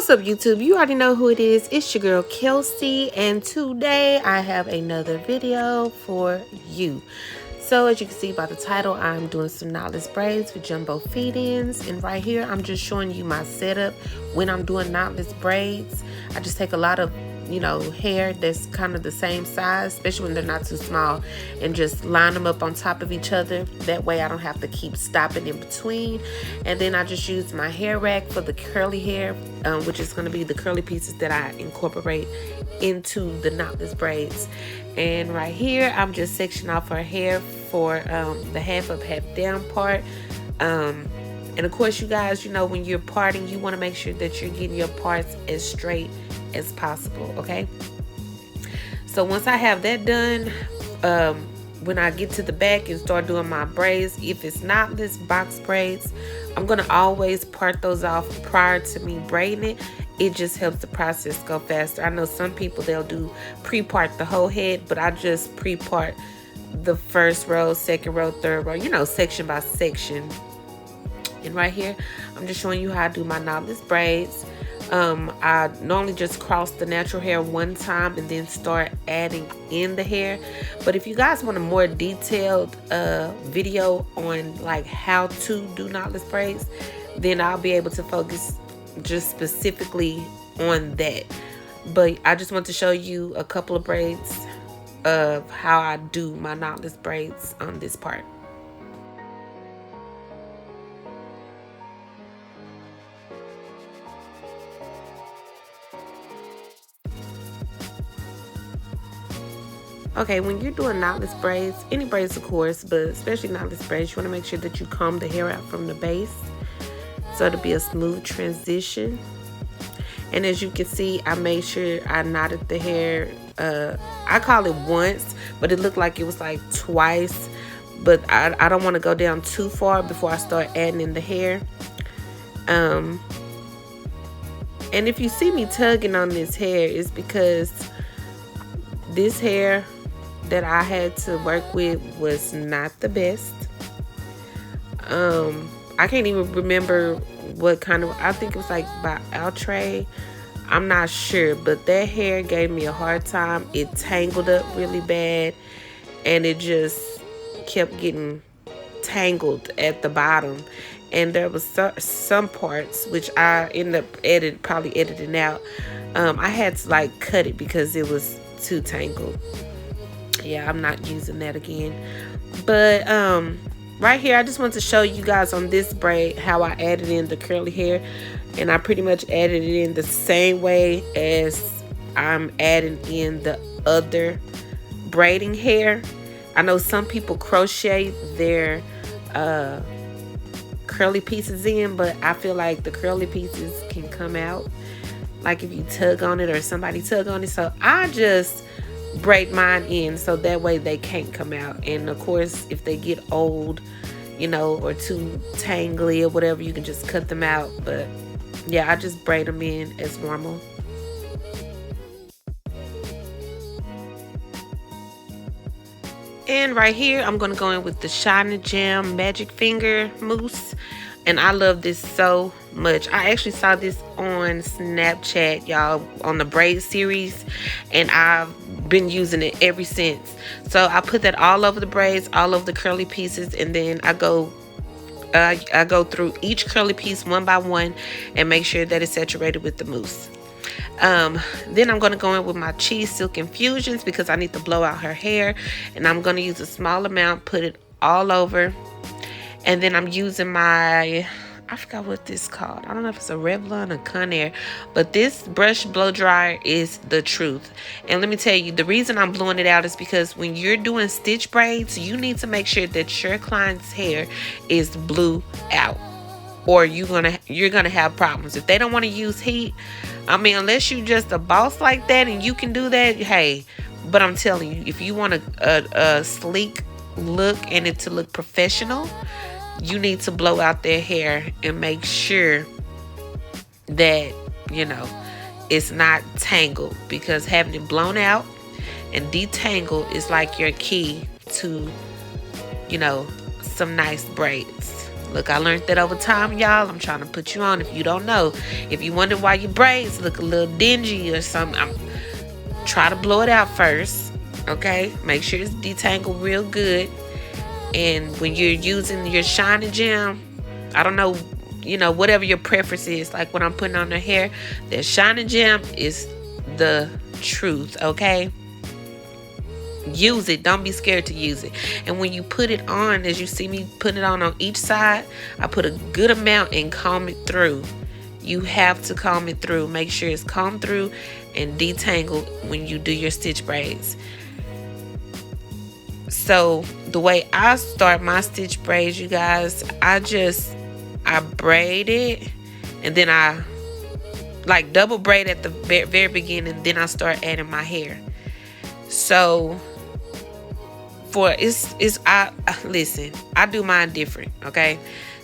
What's up, YouTube? You already know who it is. It's your girl Kelsey, and today I have another video for you. So as you can see by the title, I'm doing some knotless braids with jumbo feed-ins, and right here I'm just showing you my setup when I'm doing knotless braids. I just take a lot of hair that's kind of the same size, especially when they're not too small, and just line them up on top of each other. That way I don't have to keep stopping in between. And then I just use my hair rack for the curly hair, which is going to be the curly pieces that I incorporate into the knotless braids. And right here I'm just sectioning off her hair for the half up, half down part. And of course, you guys, when you're parting, you want to make sure that you're getting your parts as straight as possible, okay? So once I have that done, when I get to the back and start doing my braids, if it's knotless box braids, I'm gonna always part those off prior to me braiding it. It just helps the process go faster. I know some people, they'll do pre-part the whole head, but I just pre-part the first row, second row, third row, section by section. And right here, I'm just showing you how I do my knotless braids. I normally just cross the natural hair one time and then start adding in the hair. But if you guys want a more detailed video on like how to do knotless braids, then I'll be able to focus just specifically on that. But I just want to show you a couple of braids of how I do my knotless braids on this part. Okay, when you're doing knotless braids, any braids of course, but especially knotless braids, you want to make sure that you comb the hair out from the base so it'll be a smooth transition. And as you can see, I made sure I knotted the hair, I call it once, but it looked like it was like twice. But I don't want to go down too far before I start adding in the hair. And if you see me tugging on this hair, it's because this hair that I had to work with was not the best. I can't even remember what kind of, I think it was like by Outre. I'm not sure, but that hair gave me a hard time. It tangled up really bad, and it just kept getting tangled at the bottom. And there was some parts which I ended up probably editing out. I had to like cut it because it was too tangled. Yeah, I'm not using that again. But right here, I just want to show you guys on this braid how I added in the curly hair. And I pretty much added it in the same way as I'm adding in the other braiding hair. I know some people crochet their curly pieces in, but I feel like the curly pieces can come out like if you tug on it or somebody tug on it. So I just braid mine in so that way they can't come out. And of course, if they get old, or too tangly or whatever, you can just cut them out. But yeah, I just braid them in as normal. And right here, I'm going to go in with the Shine Jam Magic Finger Mousse. And I love this so much. I actually saw this on Snapchat, y'all, on the braid series. And I've been using it ever since. So I put that all over the braids, all over the curly pieces. And then I go through each curly piece one by one and make sure that it's saturated with the mousse. Then I'm going to go in with my Cheese Silk Infusions because I need to blow out her hair. And I'm going to use a small amount, put it all over. And then I'm using my, I forgot what this is called. I don't know if it's a Revlon or Conair, but this brush blow dryer is the truth. And let me tell you, the reason I'm blowing it out is because when you're doing stitch braids, you need to make sure that your client's hair is blew out, or you're gonna have problems. If they don't want to use heat, I mean, unless you just a boss like that and you can do that, hey. But I'm telling you, if you want a sleek look and it to look professional, you need to blow out their hair and make sure that it's not tangled, because having it blown out and detangled is like your key to some nice braids. Look, I learned that over time, y'all. I'm trying to put you on if you don't know. If you wonder why your braids look a little dingy or something, try to blow it out first, okay? Make sure it's detangled real good. And when you're using your shiny gem, I don't know, you know, whatever your preference is, like when I'm putting on the hair, the shiny gem is the truth, okay? Use it. Don't be scared to use it. And when you put it on, as you see me putting it on each side, I put a good amount and comb it through. You have to comb it through. Make sure it's combed through and detangled when you do your stitch braids. So the way I start my stitch braids, you guys, I braid it, and then I like double braid at the very beginning, then I start adding my hair. So listen, I do mine different, okay?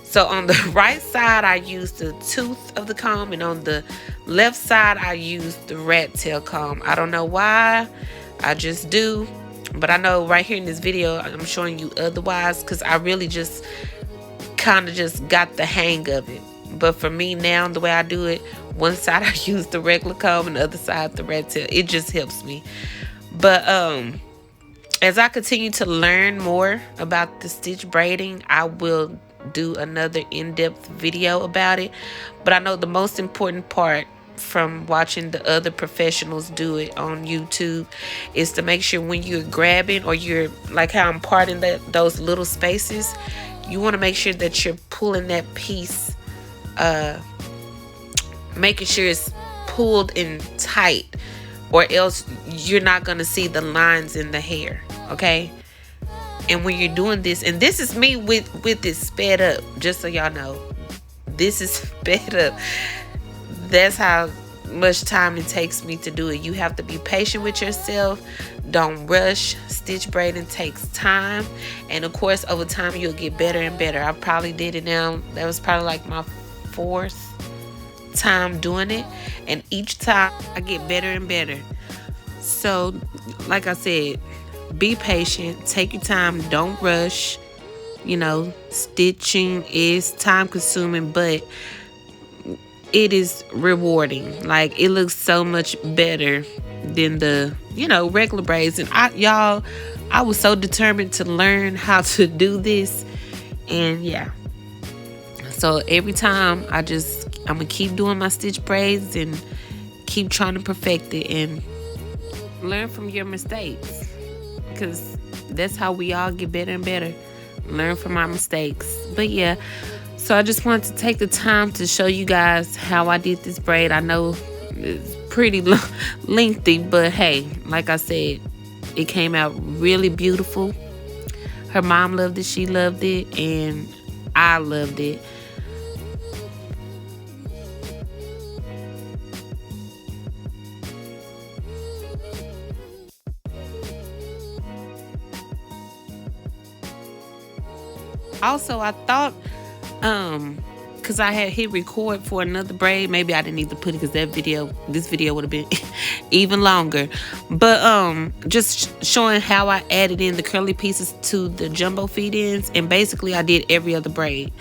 So on the right side, I use the tooth of the comb, and on the left side, I use the rat tail comb. I don't know why, I just do. But I know right here in this video, I'm showing you otherwise, because I really just kind of just got the hang of it. But for me now, the way I do it, one side I use the regular comb and the other side the rat tail. It just helps me. But as I continue to learn more about the stitch braiding, I will do another in-depth video about it. But I know the most important part from watching the other professionals do it on YouTube is to make sure when you're grabbing, or you're like how I'm parting those little spaces, you want to make sure that you're pulling that piece, making sure it's pulled in tight, or else you're not going to see the lines in the hair, okay? And when you're doing this, and this is me with this sped up, just so y'all know, this is sped up. That's how much time it takes me to do it. You have to be patient with yourself. Don't rush. Stitch braiding takes time, and of course over time you'll get better and better. I probably did it now. That was probably like my 4th time doing it, and each time I get better and better. So like I said, be patient, take your time, don't rush. You know, stitching is time consuming, but it is rewarding. Like, it looks so much better than the, you know, regular braids. And I was so determined to learn how to do this, and yeah, so every time I'm gonna keep doing my stitch braids and keep trying to perfect it and learn from your mistakes, because that's how we all get better and better. Learn from our mistakes. But yeah, so I just wanted to take the time to show you guys how I did this braid. I know it's pretty lengthy, but hey, like I said, it came out really beautiful. Her mom loved it, she loved it, and I loved it. Also, I thought, because I had hit record for another braid, maybe I didn't need to put it, because this video would have been even longer. But just showing how I added in the curly pieces to the jumbo feed-ins, and basically I did every other braid.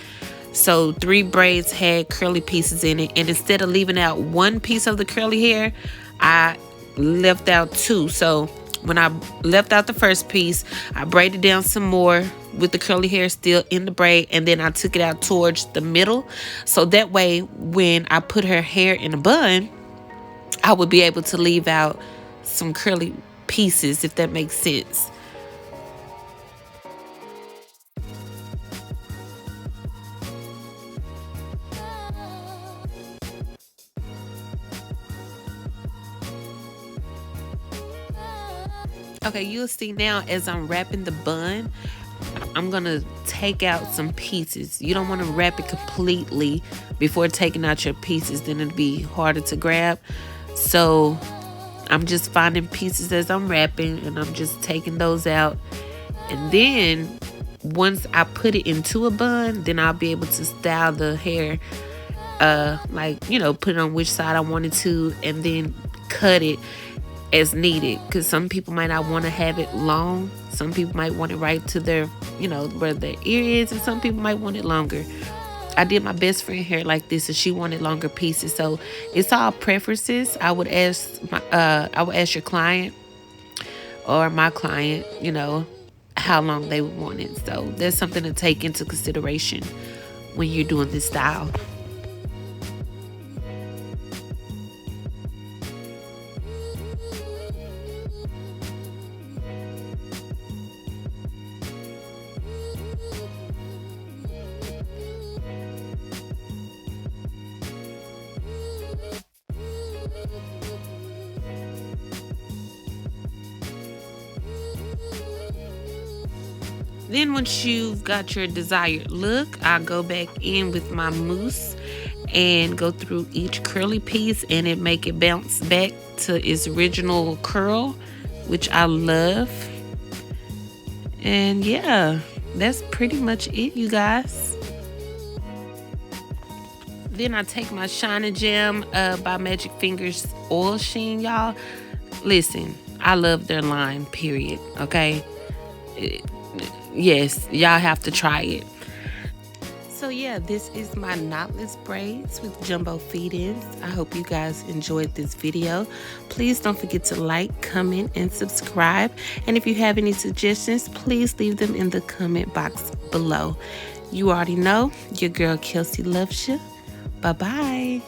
So 3 braids had curly pieces in it, and instead of leaving out 1 piece of the curly hair, I left out 2. So when I left out the first piece, I braided down some more with the curly hair still in the braid, and then I took it out towards the middle, so that way when I put her hair in a bun, I would be able to leave out some curly pieces, if that makes sense. Okay, you'll see now as I'm wrapping the bun, I'm gonna take out some pieces. You don't want to wrap it completely before taking out your pieces, then it'll be harder to grab. So I'm just finding pieces as I'm wrapping, and I'm just taking those out. And then once I put it into a bun, then I'll be able to style the hair, like, you know, put it on which side I wanted to, and then cut it as needed, because some people might not want to have it long. Some people might want it right to their, where their ear is, and some people might want it longer. I did my best friend hair like this, and she wanted longer pieces. So it's all preferences. I would ask your client or my client, how long they would want it. So there's something to take into consideration when you're doing this style. Then once you've got your desired look, I'll go back in with my mousse and go through each curly piece and it make it bounce back to its original curl, which I love. And yeah, that's pretty much it, you guys. Then I take my Shine Jam by Magic Fingers oil sheen, y'all. Listen, I love their line, period, okay? Yes, y'all have to try it. So yeah, this is my knotless braids with jumbo feed-ins. I hope you guys enjoyed this video. Please don't forget to like, comment, and subscribe. And if you have any suggestions, please leave them in the comment box below. You already know, your girl Kelsey loves you. Bye-bye.